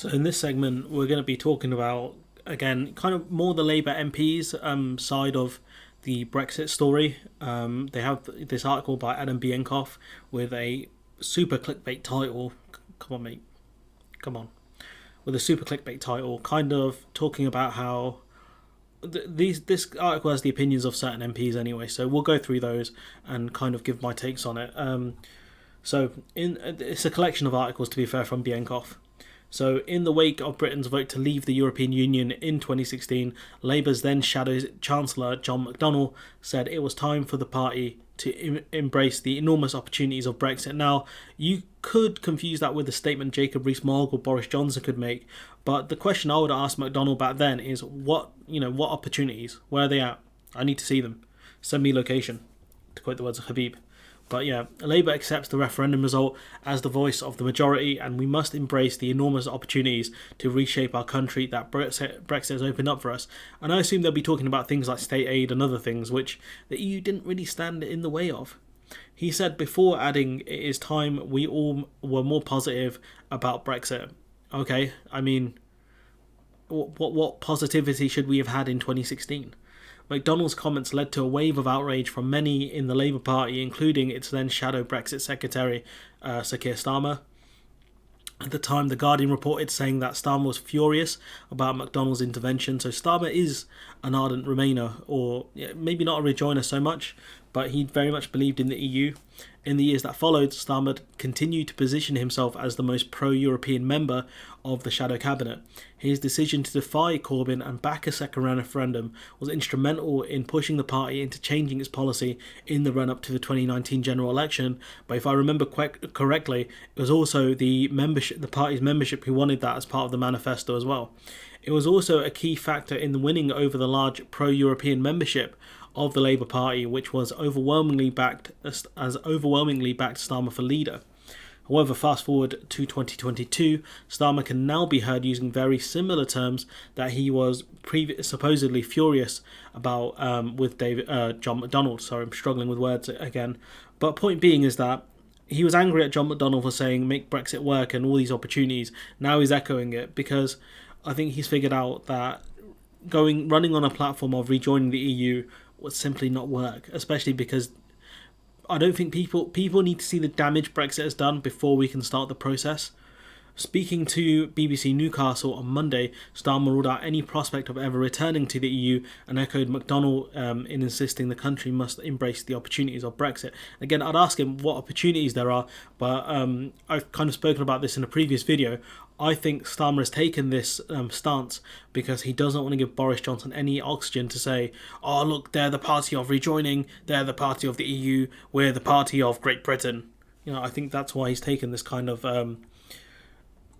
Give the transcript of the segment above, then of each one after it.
So in this segment, we're going to be talking about, again, kind of more the Labour MPs side of the Brexit story. They have this article by Adam Bienkoff with a super clickbait title. Come on, mate. Come on. With a super clickbait title, kind of talking about how this article has the opinions of certain MPs anyway. So we'll go through those and kind of give my takes on it. It's a collection of articles, to be fair, from Bienkoff. So, in the wake of Britain's vote to leave the European Union in 2016, Labour's then Shadow Chancellor John McDonnell said it was time for the party to embrace the enormous opportunities of Brexit. Now, you could confuse that with the statement Jacob Rees-Mogg or Boris Johnson could make, but the question I would ask McDonnell back then is what opportunities? Where are they at? I need to see them. Send me location, to quote the words of Habib. But yeah, Labour accepts the referendum result as the voice of the majority, and we must embrace the enormous opportunities to reshape our country that Brexit has opened up for us. And I assume they'll be talking about things like state aid and other things, which the EU didn't really stand in the way of. He said before, adding, it is time we all were more positive about Brexit. Okay, I mean, what positivity should we have had in 2016? McDonnell's comments led to a wave of outrage from many in the Labour Party, including its then shadow Brexit secretary, Sir Keir Starmer. At the time, The Guardian reported saying that Starmer was furious about McDonnell's intervention. So Starmer is an ardent Remainer, or maybe not a rejoiner so much, but he very much believed in the EU. In the years that followed, Starmer continued to position himself as the most pro-European member of the shadow cabinet. His decision to defy Corbyn and back a second round referendum was instrumental in pushing the party into changing its policy in the run-up to the 2019 general election. But if I remember correctly, it was also the party's membership who wanted that as part of the manifesto as well. It was also a key factor in the winning over the large pro-European membership of the Labour Party, which was overwhelmingly backed Starmer for leader. However, fast forward to 2022, Starmer can now be heard using very similar terms that he was supposedly furious about with John McDonnell. Sorry, I'm struggling with words again. But point being is that he was angry at John McDonnell for saying make Brexit work and all these opportunities. Now he's echoing it because I think he's figured out that running on a platform of rejoining the EU would simply not work, especially because I don't think people need to see the damage Brexit has done before we can start the process. Speaking to BBC Newcastle on Monday, Starmer ruled out any prospect of ever returning to the EU and echoed McDonnell in insisting the country must embrace the opportunities of Brexit. Again, I'd ask him what opportunities there are, but I've kind of spoken about this in a previous video. I think Starmer has taken this stance because he doesn't want to give Boris Johnson any oxygen to say, oh look, they're the party of rejoining, they're the party of the EU, we're the party of Great Britain. I think that's why he's taken this kind of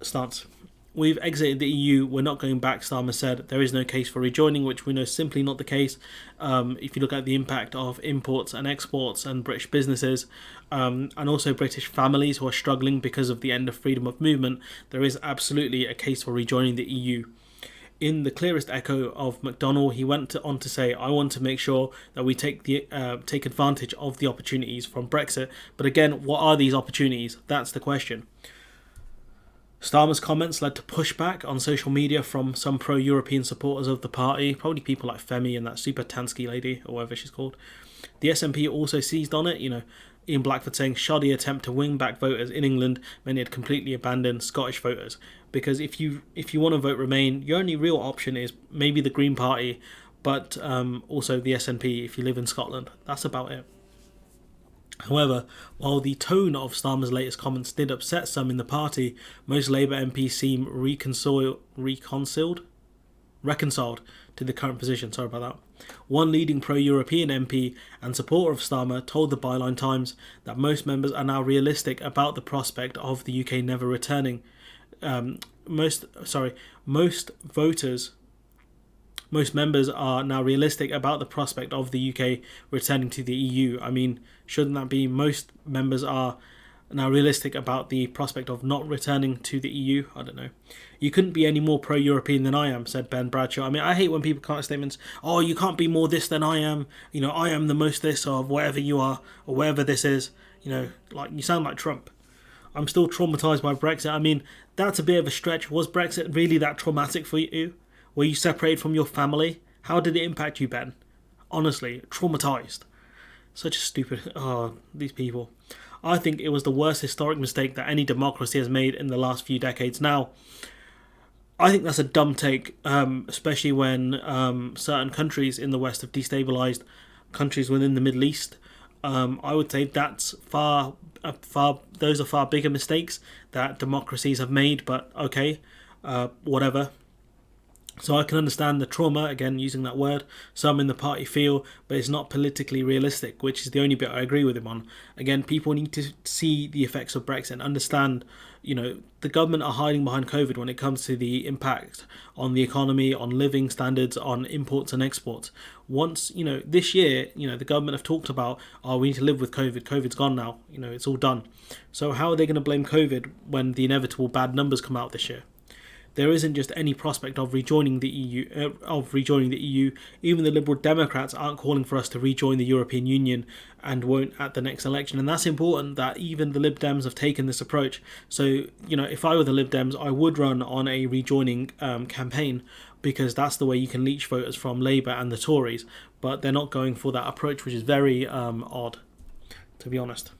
stance. We've exited the EU, we're not going back, Starmer said. There is no case for rejoining, which we know is simply not the case. If you look at the impact of imports and exports and British businesses, and also British families who are struggling because of the end of freedom of movement, there is absolutely a case for rejoining the EU. In the clearest echo of McDonnell, he went on to say, I want to make sure that we take advantage of the opportunities from Brexit. But again, what are these opportunities? That's the question. Starmer's comments led to pushback on social media from some pro-European supporters of the party, probably people like Femi and that Super Tansky lady, or whatever she's called. The SNP also seized on it, Ian Blackford saying shoddy attempt to wing back voters in England meant he had completely abandoned Scottish voters. Because if you want to vote Remain, your only real option is maybe the Green Party, but also the SNP if you live in Scotland. That's about it. However, while the tone of Starmer's latest comments did upset some in the party, most Labour MPs seem reconciled to the current position. Sorry about that. One leading pro-European MP and supporter of Starmer told the Byline Times that most members are now realistic about the prospect of the UK never returning. Most members are now realistic about the prospect of the UK returning to the EU. I mean, shouldn't that be most members are now realistic about the prospect of not returning to the EU? I don't know. You couldn't be any more pro-European than I am, said Ben Bradshaw. I mean, I hate when people come out with statements, oh, you can't be more this than I am. I am the most this of whatever you are or whatever this is. Like you sound like Trump. I'm still traumatized by Brexit. I mean, that's a bit of a stretch. Was Brexit really that traumatic for you? Were you separated from your family? How did it impact you, Ben? Honestly, traumatized. Such a stupid. Oh, these people. I think it was the worst historic mistake that any democracy has made in the last few decades. Now, I think that's a dumb take, especially when certain countries in the West have destabilized countries within the Middle East. I would say that's far. Those are far bigger mistakes that democracies have made. But okay, whatever. So I can understand the trauma, again using that word, some in the party feel, but it's not politically realistic, which is the only bit I agree with him on. Again, people need to see the effects of Brexit and understand, the government are hiding behind COVID when it comes to the impact on the economy, on living standards, on imports and exports. Once, this year, the government have talked about, oh, we need to live with COVID. COVID's gone now. It's all done. So how are they going to blame COVID when the inevitable bad numbers come out this year? There isn't just any prospect of rejoining the EU. Even the Liberal Democrats aren't calling for us to rejoin the European Union and won't at the next election. And that's important that even the Lib Dems have taken this approach. So, if I were the Lib Dems, I would run on a rejoining campaign, because that's the way you can leech voters from Labour and the Tories. But they're not going for that approach, which is very odd, to be honest.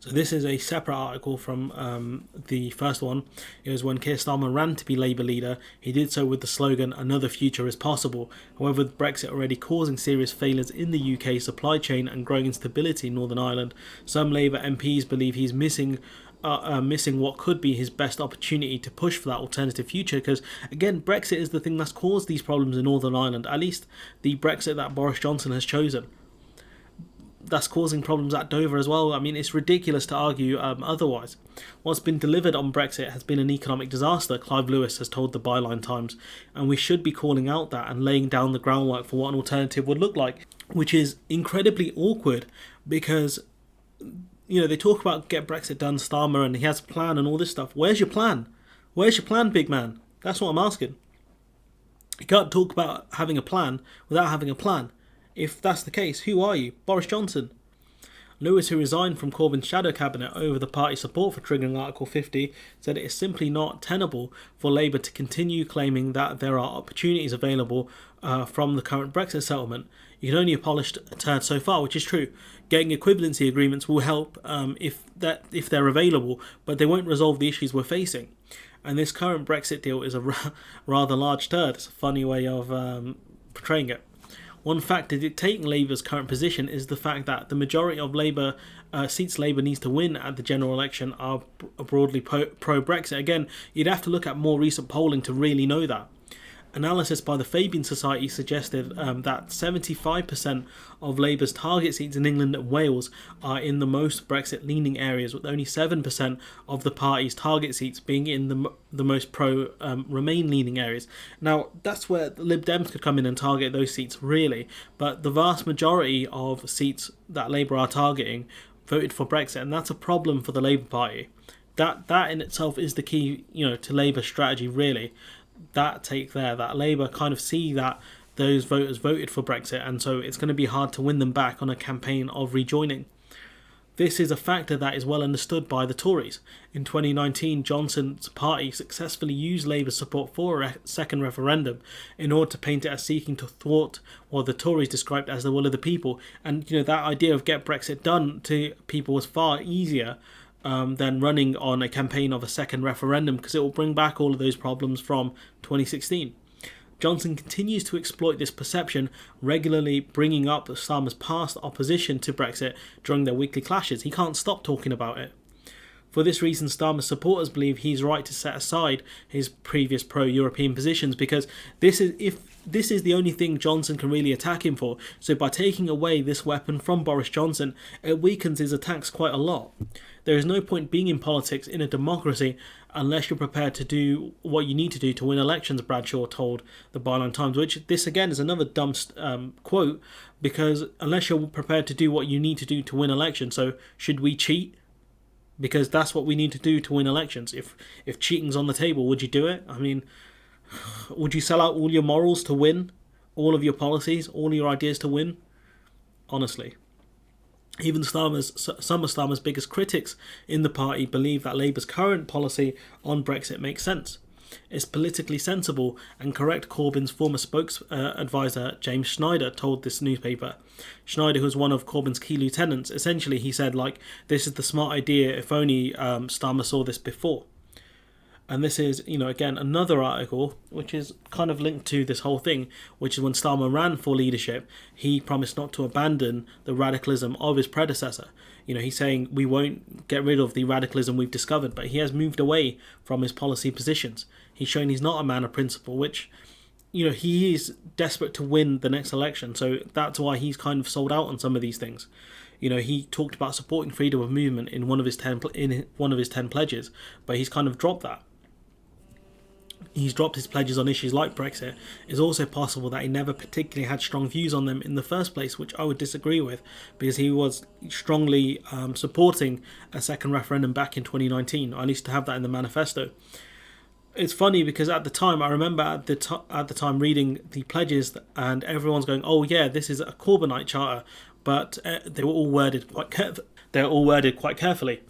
So this is a separate article from the first one. It was when Keir Starmer ran to be Labour leader. He did so with the slogan, "Another future is possible." However, with Brexit already causing serious failures in the UK supply chain and growing instability in Northern Ireland, some Labour MPs believe he's missing what could be his best opportunity to push for that alternative future. Because again, Brexit is the thing that's caused these problems in Northern Ireland. At least the Brexit that Boris Johnson has chosen. That's causing problems at Dover as well. I mean, it's ridiculous to argue otherwise. What's been delivered on Brexit has been an economic disaster, Clive Lewis has told the Byline Times, and we should be calling out that and laying down the groundwork for what an alternative would look like, which is incredibly awkward because, they talk about get Brexit done, Starmer, and he has a plan and all this stuff. Where's your plan? Where's your plan, big man? That's what I'm asking. You can't talk about having a plan without having a plan. If that's the case, who are you? Boris Johnson? Lewis, who resigned from Corbyn's shadow cabinet over the party's support for triggering Article 50, said it is simply not tenable for Labour to continue claiming that there are opportunities available from the current Brexit settlement. You can only polish a turd so far, which is true. Getting equivalency agreements will help if they're available, but they won't resolve the issues we're facing. And this current Brexit deal is a rather large turd. It's a funny way of portraying it. One factor dictating Labour's current position is the fact that the majority of seats Labour needs to win at the general election are broadly pro-Brexit. Again, you'd have to look at more recent polling to really know that. Analysis by the Fabian Society suggested that 75% of Labour's target seats in England and Wales are in the most Brexit-leaning areas, with only 7% of the party's target seats being in the most pro-Remain-leaning areas. Now, that's where the Lib Dems could come in and target those seats, really, but the vast majority of seats that Labour are targeting voted for Brexit, and that's a problem for the Labour Party. That in itself is the key, to Labour's strategy, really. That take there, that Labour kind of see that those voters voted for Brexit, and so it's going to be hard to win them back on a campaign of rejoining. This is a factor that is well understood by the Tories. In 2019, Johnson's party successfully used Labour's support for a second referendum in order to paint it as seeking to thwart what the Tories described as the will of the people. And that idea of get Brexit done to people was far easier than running on a campaign of a second referendum, because it will bring back all of those problems from 2016. Johnson continues to exploit this perception, regularly bringing up Starmer's past opposition to Brexit during their weekly clashes. He can't stop talking about it. For this reason, Starmer's supporters believe he's right to set aside his previous pro-European positions, because this is the only thing Johnson can really attack him for. So by taking away this weapon from Boris Johnson, it weakens his attacks quite a lot. There is no point being in politics in a democracy unless you're prepared to do what you need to do to win elections, Bradshaw told the Byline Times, which this again is another dumb quote, because unless you're prepared to do what you need to do to win elections, so should we cheat? Because that's what we need to do to win elections. If cheating's on the table, would you do it? I mean, would you sell out all your morals to win? All of your policies, all your ideas to win? Honestly. Even some of Starmer's biggest critics in the party believe that Labour's current policy on Brexit makes sense. It's politically sensible and correct, Corbyn's former advisor James Schneider told this newspaper. Schneider, who was one of Corbyn's key lieutenants, essentially he said, like, this is the smart idea, if only Starmer saw this before. And this is, again, another article which is kind of linked to this whole thing, which is when Starmer ran for leadership, he promised not to abandon the radicalism of his predecessor. He's saying we won't get rid of the radicalism we've discovered, but he has moved away from his policy positions. He's shown he's not a man of principle, which, he is desperate to win the next election. So that's why he's kind of sold out on some of these things. He talked about supporting freedom of movement in one of his 10 pledges, but he's kind of dropped that. He's dropped his pledges on issues like Brexit. It's also possible that he never particularly had strong views on them in the first place, which I would disagree with, because he was strongly supporting a second referendum back in 2019, or at least to have that in the manifesto. It's funny because at the time, I remember at the time reading the pledges, and everyone's going, "Oh yeah, this is a Corbynite charter," but they were all worded quite carefully.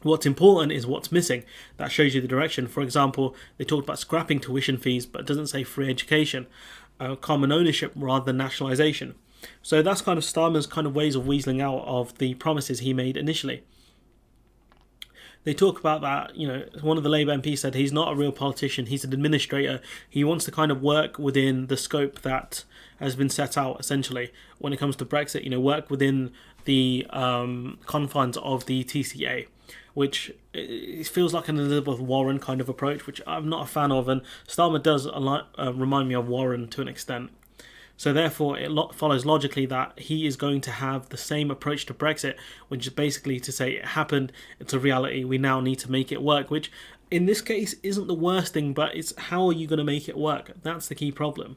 What's important is what's missing. That shows you the direction. For example, they talked about scrapping tuition fees, but it doesn't say free education, common ownership rather than nationalisation. So that's kind of Starmer's kind of ways of weaseling out of the promises he made initially. They talk about that, one of the Labour MPs said he's not a real politician, he's an administrator. He wants to kind of work within the scope that has been set out, essentially, when it comes to Brexit, work within the confines of the TCA, which it feels like an Elizabeth Warren kind of approach, which I'm not a fan of, and Starmer does remind me of Warren to an extent. So therefore, it follows logically that he is going to have the same approach to Brexit, which is basically to say it happened, it's a reality, we now need to make it work, which in this case isn't the worst thing, but it's how are you going to make it work? That's the key problem.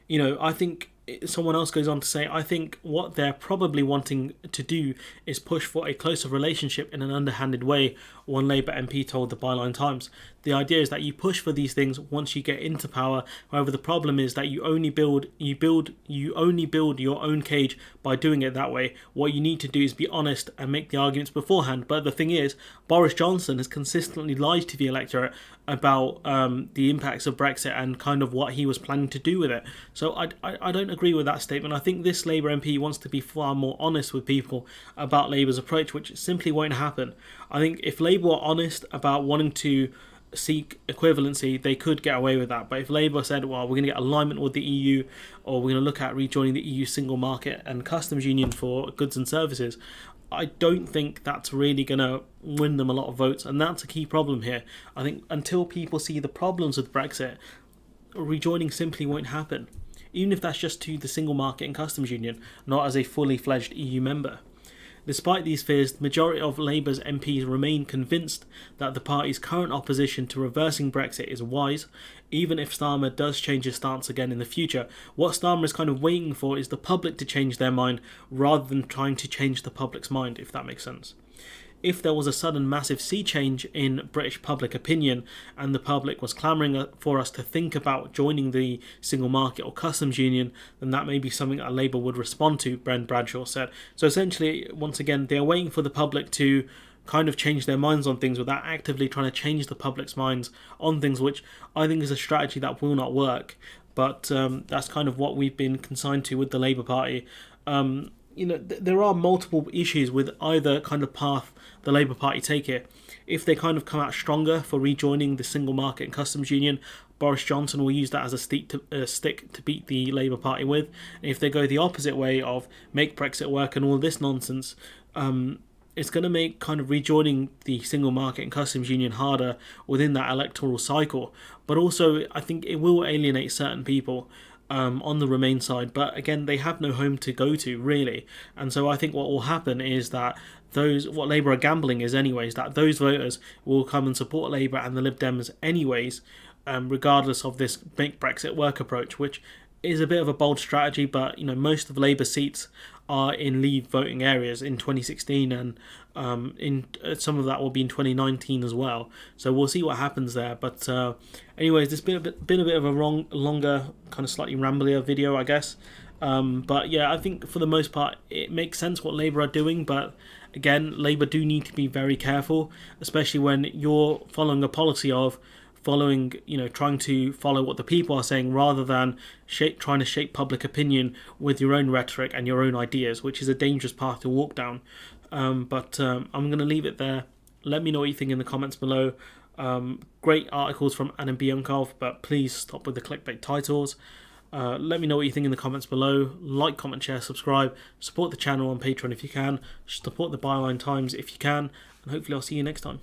I think someone else goes on to say, I think what they're probably wanting to do is push for a closer relationship in an underhanded way, one Labour MP told the Byline Times. The idea is that you push for these things once you get into power. However, the problem is that you only build your own cage by doing it that way. What you need to do is be honest and make the arguments beforehand. But the thing is, Boris Johnson has consistently lied to the electorate about the impacts of Brexit and kind of what he was planning to do with it. So I don't agree with that statement. I think this Labour MP wants to be far more honest with people about Labour's approach, which simply won't happen. I think if Labour were honest about wanting to seek equivalency, they could get away with that. But if Labour said, well, we're going to get alignment with the EU, or we're going to look at rejoining the EU single market and customs union for goods and services, I don't think that's really going to win them a lot of votes, and that's a key problem here. I think until people see the problems with Brexit, rejoining simply won't happen, even if that's just to the single market and customs union, not as a fully fledged EU member. Despite these fears, the majority of Labour's MPs remain convinced that the party's current opposition to reversing Brexit is wise, even if Starmer does change his stance again in the future. What Starmer is kind of waiting for is the public to change their mind, rather than trying to change the public's mind, if that makes sense. If there was a sudden massive sea change in British public opinion and the public was clamouring for us to think about joining the single market or customs union, then that may be something that Labour would respond to, Bren Bradshaw said. So essentially, once again, they're waiting for the public to kind of change their minds on things without actively trying to change the public's minds on things, which I think is a strategy that will not work. But that's kind of what we've been consigned to with the Labour Party. There are multiple issues with either kind of path the Labour Party take here. If they kind of come out stronger for rejoining the single market and customs union, Boris Johnson will use that as a stick to beat the Labour Party with. And if they go the opposite way of make Brexit work and all this nonsense, it's going to make kind of rejoining the single market and customs union harder within that electoral cycle. But also, I think it will alienate certain people on the Remain side, but again, they have no home to go to, really. And so I think what will happen is that what Labour are gambling is anyways, that those voters will come and support Labour and the Lib Dems anyways, regardless of this make Brexit work approach, which is a bit of a bold strategy, but most of Labour's seats are in Leave voting areas in 2016, and in some of that will be in 2019 as well. So we'll see what happens there. But anyways, this has been a bit of a longer, kind of slightly ramblier video, I guess. But yeah, I think for the most part it makes sense what Labour are doing, but again, Labour do need to be very careful, especially when you're following a policy of following, trying to follow what the people are saying rather than trying to shape public opinion with your own rhetoric and your own ideas, which is a dangerous path to walk down. But I'm going to leave it there. Let me know what you think in the comments below. Great articles from Anna Biankov, but please stop with the clickbait titles. Let me know what you think in the comments below. Like, comment, share, subscribe. Support the channel on Patreon if you can. Support the Byline Times if you can. And hopefully I'll see you next time.